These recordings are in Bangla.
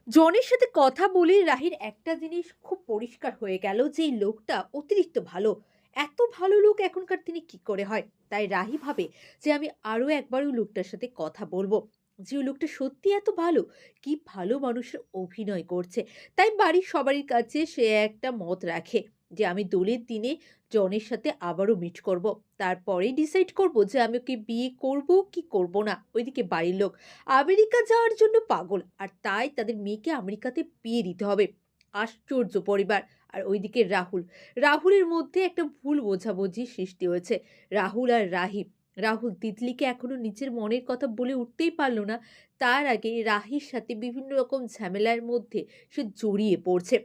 জনের সাথে কথা বলে রাহির একটা জিনিস খুব পরিষ্কার হয়ে গেল যে এই লোকটা অতিরিক্ত ভালো। এত ভালো লোক এখনকার দিনে কি করে হয়? তাই রাহি ভাবে যে আমি আরো একবার ওই লোকটার সাথে কথা বলবো। যে ওই লোকটা সত্যি এত ভালো, কি ভালো মানুষের অভিনয় করছে। তাই বাড়ির সবারই কাছে সে একটা মত রাখে যে আমি দোলের দিনে জনের সাথে আবারও মিট করব। তারপরে ডিসাইড করব যে আমি ওকে বিয়ে করব কি করব না। ওইদিকে বাড়ির লোক আমেরিকা যাওয়ার জন্য পাগল। আর তাই তাদের মেয়েকে আমেরিকাতে বিয়ে দিতে হবে। আশ্চর্য পরিবার। আর ওইদিকে রাহুল। রাহুলের মধ্যে একটা ভুল বোঝাবুঝি সৃষ্টি হয়েছে। রাহুল আর রাহি। রাহুল তিতলিকে এখনো নিজের মনের কথা বলে উঠতেই পারল না। তার আগে রাহির সাথে বিভিন্ন রকম ঝামেলার মধ্যে সে জড়িয়ে পড়ছে।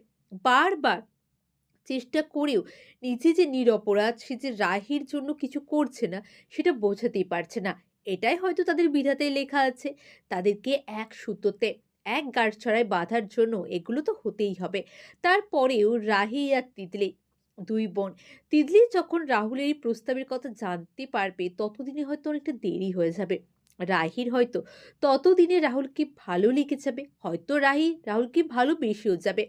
বারবার চেষ্টা করেও নিজে যে নিরপরাধ, সে যে রাহির জন্য কিছু করছে না, সেটা বোঝাতেই পারছে না। এটাই হয়তো তাদের বিধাতায় লেখা আছে। তাদেরকে এক সুতোতে, এক গাঁটছড়ায় বাঁধার জন্য এগুলো তো হতেই হবে। তারপরেও রাহি আর তিতলি, ২ বোন। তিতলি যখন রাহুলের এই প্রস্তাবের কথা জানতে পারবে, ততদিনে হয়তো অনেকটা দেরি হয়ে যাবে। রাহির হয়তো ততদিনে রাহুলকে ভালো লেগে যাবে। হয়তো রাহি রাহুলকে ভালোবেসেও যাবে।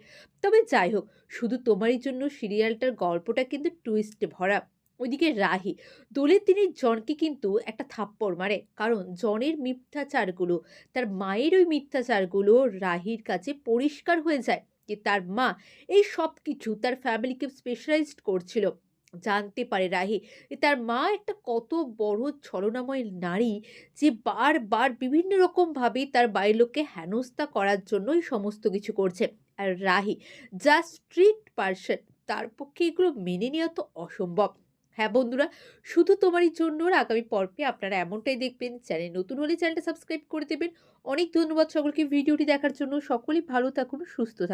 তবে যাই হোক, শুধু তোমারই জন্য সিরিয়ালটার গল্পটা কিন্তু টুইস্টে ভরা। ওইদিকে রাহি দোলের দিনে জনকে কিন্তু একটা থাপ্পড় মারে, কারণ জনের মিথ্যাচারগুলো, তার মায়ের ওই মিথ্যাচারগুলো রাহির কাছে পরিষ্কার হয়ে যায় যে তার মা এই সব কিছু তার ফ্যামিলিকে স্পেশালাইজড করছিল। জানতে পারে রাহি যে তার মা একটা কত বড় ছলনাময় নারী, যে বারবার বিভিন্ন রকম ভাবে তার বাড়ির লোককে হেনস্থা করার জন্যই সমস্ত কিছু করছে। আর রাহি যা স্ট্রিক্ট পারসন, তার পক্ষে এগুলো মেনে নেওয়া তো অসম্ভব। হ্যাঁ বন্ধুরা, শুধু তোমারই জন্য আগামী পর্বে আপনারা এমনটাই দেখবেন। চ্যানেল নতুন হলে চ্যানেলটা সাবস্ক্রাইব করে দেবেন। অনেক ধন্যবাদ সকলকে ভিডিওটি দেখার জন্য। সকলেই ভালো থাকুন, সুস্থ থাকুন।